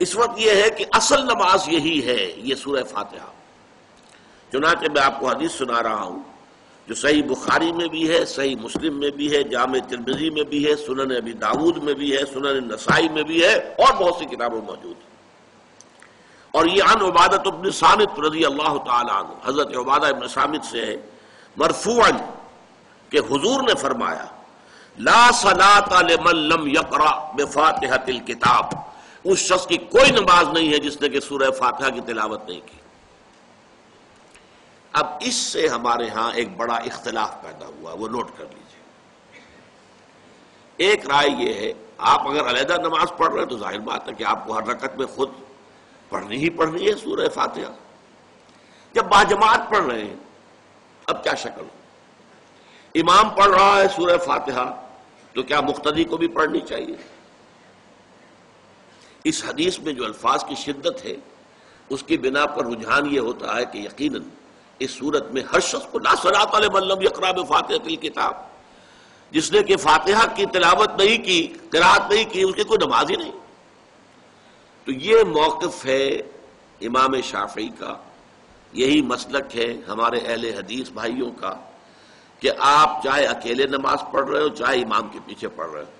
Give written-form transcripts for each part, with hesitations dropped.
اس وقت یہ ہے کہ اصل نماز یہی ہے، یہ سورہ فاتحہ۔ چنانچہ میں آپ کو حدیث سنا رہا ہوں جو صحیح بخاری میں بھی ہے، صحیح مسلم میں بھی ہے، جامع ترمذی میں بھی ہے، سنن ابی داود میں بھی ہے، سنن نسائی میں بھی ہے، اور بہت سی کتابوں موجود ہے۔ اور یہ عن عبادۃ بن صامت رضی اللہ تعالی عنہ، حضرت عبادہ بن صامت سے ہے مرفوعا کہ حضور نے فرمایا لا صلاۃ لمن لم یقرأ بفاتحۃ الکتاب، اس شخص کی کوئی نماز نہیں ہے جس نے کہ سورہ فاتحہ کی تلاوت نہیں کی۔ اب اس سے ہمارے ہاں ایک بڑا اختلاف پیدا ہوا، وہ نوٹ کر لیجئے۔ ایک رائے یہ ہے آپ اگر علیحدہ نماز پڑھ رہے ہیں تو ظاہر بات ہے کہ آپ کو ہر رکعت میں خود پڑھنی ہی پڑھنی ہے سورہ فاتحہ۔ جب باجماعت پڑھ رہے ہیں اب کیا شکل ہو؟ امام پڑھ رہا ہے سورہ فاتحہ تو کیا مقتدی کو بھی پڑھنی چاہیے؟ اس حدیث میں جو الفاظ کی شدت ہے اس کی بنا پر رجحان یہ ہوتا ہے کہ یقیناً اس صورت میں ہر شخص کو لا صلاۃ لمن لم یقرأ بفاتحۃ الکتاب، جس نے کہ فاتحہ کی تلاوت نہیں کی، قرأت نہیں کی، اس کی کوئی نماز ہی نہیں۔ تو یہ موقف ہے امام شافعی کا، یہی مسلک ہے ہمارے اہل حدیث بھائیوں کا کہ آپ چاہے اکیلے نماز پڑھ رہے ہو، چاہے امام کے پیچھے پڑھ رہے ہو،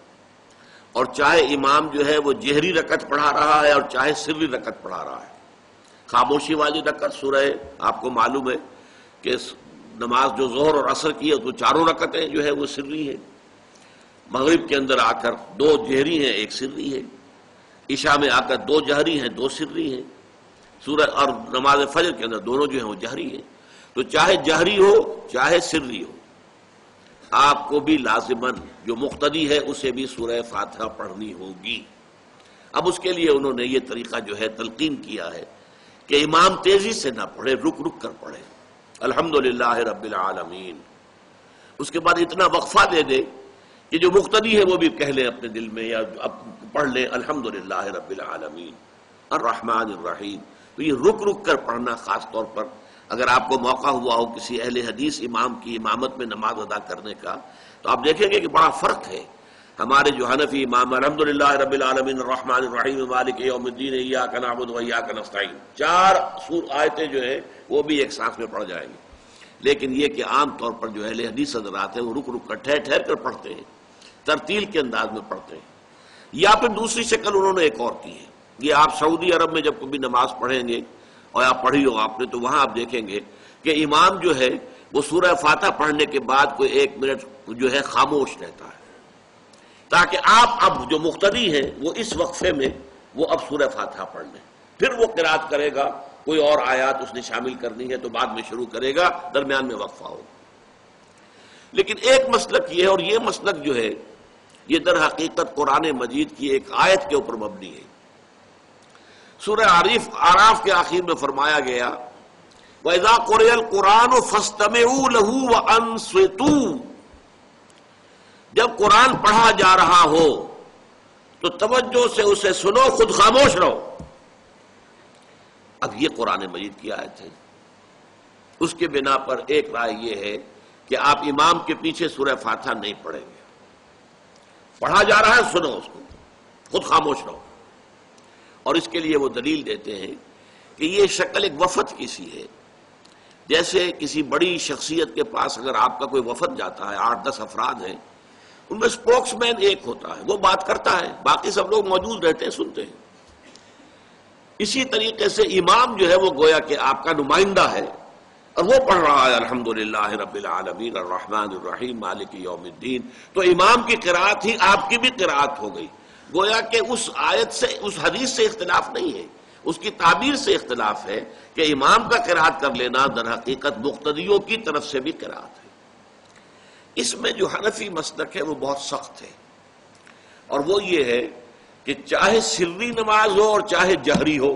اور چاہے امام جو ہے وہ جہری رکعت پڑھا رہا ہے اور چاہے سری رکعت پڑھا رہا ہے۔ خاموشی والی رکعت سورہ آپ کو معلوم ہے کہ نماز جو ظہر اور عصر کی ہے تو چاروں رکعتیں جو ہے وہ سری ہے، مغرب کے اندر آ کر دو جہری ہیں ایک سری ہے، عشاء میں آ کر دو جہری ہیں دو سری ہیں، سورہ اور نماز فجر کے اندر دونوں جو ہیں وہ جہری ہیں۔ تو چاہے جہری ہو چاہے سری ہو، آپ کو بھی لازماً جو مقتدی ہے اسے بھی سورہ فاتحہ پڑھنی ہوگی۔ اب اس کے لیے انہوں نے یہ طریقہ جو ہے تلقین کیا ہے کہ امام تیزی سے نہ پڑھے، رک رک کر پڑھے الحمدللہ رب العالمین، اس کے بعد اتنا وقفہ دے دے کہ جو مقتدی ہے وہ بھی کہہ لیں اپنے دل میں یا پڑھ لیں الحمدللہ رب العالمین الرحمن الرحیم۔ تو یہ رک رک کر پڑھنا، خاص طور پر اگر آپ کو موقع ہوا ہو کسی اہل حدیث امام کی امامت میں نماز ادا کرنے کا تو آپ دیکھیں گے کہ بڑا فرق ہے۔ ہمارے جو حنفی امام الحمدللہ رب العالمین الرحمن الرحیم مالک یوم الدین ایاک نعبد و ایاک نستعین، چار آیتیں جو ہیں وہ بھی ایک سانس میں پڑھ جائیں گے، لیکن یہ کہ عام طور پر جو اہل حدیث حضرات ہیں وہ رک رک کر ٹھہر ٹھہر کر پڑھتے ہیں، ترتیل کے انداز میں پڑھتے ہیں۔ یا پھر دوسری شکل انہوں نے ایک اور کی ہے، یہ آپ سعودی عرب میں جب کبھی نماز پڑھیں گے اور آپ پڑھی ہو آپ نے تو وہاں آپ دیکھیں گے کہ امام جو ہے وہ سورہ فاتحہ پڑھنے کے بعد کوئی ایک منٹ جو ہے خاموش رہتا ہے تاکہ آپ اب جو مقتدی ہیں وہ اس وقفے میں وہ اب سورہ فاتحہ پڑھ لیں، پھر وہ قرات کرے گا، کوئی اور آیات اس نے شامل کرنی ہے تو بعد میں شروع کرے گا، درمیان میں وقفہ ہوگا۔ لیکن ایک مسلک یہ ہے، اور یہ مسلک جو ہے یہ در حقیقت قرآن مجید کی ایک آیت کے اوپر مبنی ہے۔ سورہ اعراف کے آخر میں فرمایا گیا وَإِذَا قُرِئَ الْقُرْآنُ فَاسْتَمِعُوا لَهُ وَأَنصِتُوا، جب قرآن پڑھا جا رہا ہو تو توجہ سے اسے سنو، خود خاموش رہو۔ اب یہ قرآن مجید کی آیت ہے، اس کے بنا پر ایک رائے یہ ہے کہ آپ امام کے پیچھے سورہ فاتحہ نہیں پڑھیں گے، پڑھا جا رہا ہے سنو اس کو، خود خاموش رہو۔ اور اس کے لیے وہ دلیل دیتے ہیں کہ یہ شکل ایک وفد کی سی ہے، جیسے کسی بڑی شخصیت کے پاس اگر آپ کا کوئی وفد جاتا ہے، 8-10 افراد ہیں، ان میں اسپوکس مین ایک ہوتا ہے، وہ بات کرتا ہے، باقی سب لوگ موجود رہتے ہیں، سنتے ہیں۔ اسی طریقے سے امام جو ہے وہ گویا کہ آپ کا نمائندہ ہے اور وہ پڑھ رہا ہے الحمدللہ رب العالمین الرحمن الرحیم مالک یوم الدین، تو امام کی قرات ہی آپ کی بھی قرات ہو گئی۔ گویا کہ اس آیت سے، اس حدیث سے اختلاف نہیں ہے، اس کی تعبیر سے اختلاف ہے کہ امام کا قرات کر لینا در حقیقت مقتدیوں کی طرف سے بھی قرات ہے۔ اس میں جو حنفی مسلک ہے وہ بہت سخت ہے، اور وہ یہ ہے کہ چاہے سری نماز ہو اور چاہے جہری ہو،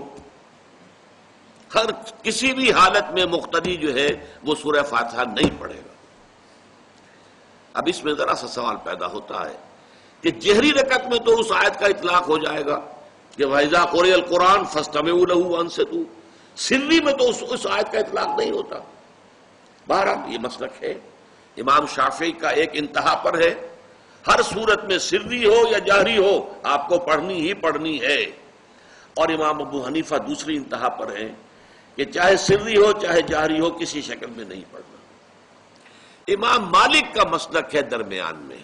ہر کسی بھی حالت میں مقتدی جو ہے وہ سورہ فاتحہ نہیں پڑھے گا۔ اب اس میں ذرا سا سوال پیدا ہوتا ہے کہ جہری رکعت میں تو اس آیت کا اطلاق ہو جائے گا کہ وَإِذَا قُرِئَ الْقُرْآنُ فَاسْتَمِعُوا لَهُ وَأَنصِتُوا، سری میں تو اس آیت کا اطلاق نہیں ہوتا۔ بہرحال یہ مسلک ہے امام شافعی کا، ایک انتہا پر ہے، ہر صورت میں سری ہو یا جہری ہو آپ کو پڑھنی ہی پڑھنی ہے۔ اور امام ابو حنیفہ دوسری انتہا پر ہیں کہ چاہے سری ہو چاہے جہری ہو کسی شکل میں نہیں پڑھنا۔ امام مالک کا مسلک ہے درمیان میں،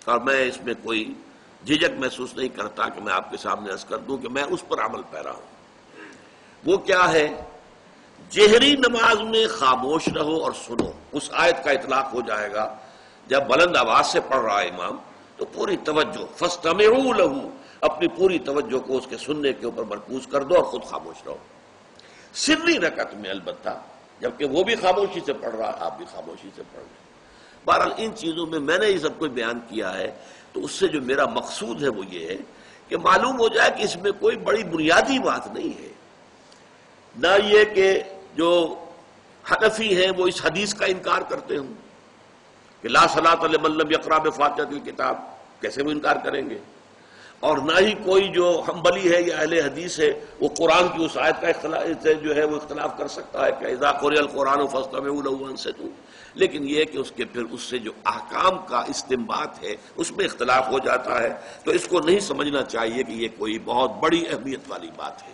اور میں اس میں کوئی جھجک محسوس نہیں کرتا کہ میں آپ کے سامنے عرض کر دوں کہ میں اس پر عمل پیرا ہوں۔ وہ کیا ہے؟ جہری نماز میں خاموش رہو اور سنو۔ اس آیت کا اطلاق ہو جائے گا جب بلند آواز سے پڑھ رہا ہے امام تو پوری توجہ، فاستمعوا لہ، اپنی پوری توجہ کو اس کے سننے کے اوپر مرکوز کر دو اور خود خاموش رہو۔ سری رکعت میں البتہ جبکہ وہ بھی خاموشی سے پڑھ رہا ہے، آپ بھی خاموشی سے پڑھ رہے ہیں۔ بہرحال ان چیزوں میں نے یہ سب کو بیان کیا ہے تو اس سے جو میرا مقصود ہے وہ یہ ہے کہ معلوم ہو جائے کہ اس میں کوئی بڑی بنیادی بات نہیں ہے، نہ یہ کہ جو حنفی ہیں وہ اس حدیث کا انکار کرتے ہوں کہ لا صلاۃ لمن لم یقرأ بفاتحۃ الکتاب، کیسے وہ انکار کریں گے؟ اور نہ ہی کوئی جو حنبلی ہے یا اہل حدیث ہے وہ قرآن کی اس آیت کا اختلاف کر سکتا ہے کہ اذا قرئ القرآن فاستمعوا لہ وانصتوا، لیکن یہ کہ اس کے پھر اس سے جو احکام کا استنباط ہے اس میں اختلاف ہو جاتا ہے، تو اس کو نہیں سمجھنا چاہیے کہ یہ کوئی بہت بڑی اہمیت والی بات ہے۔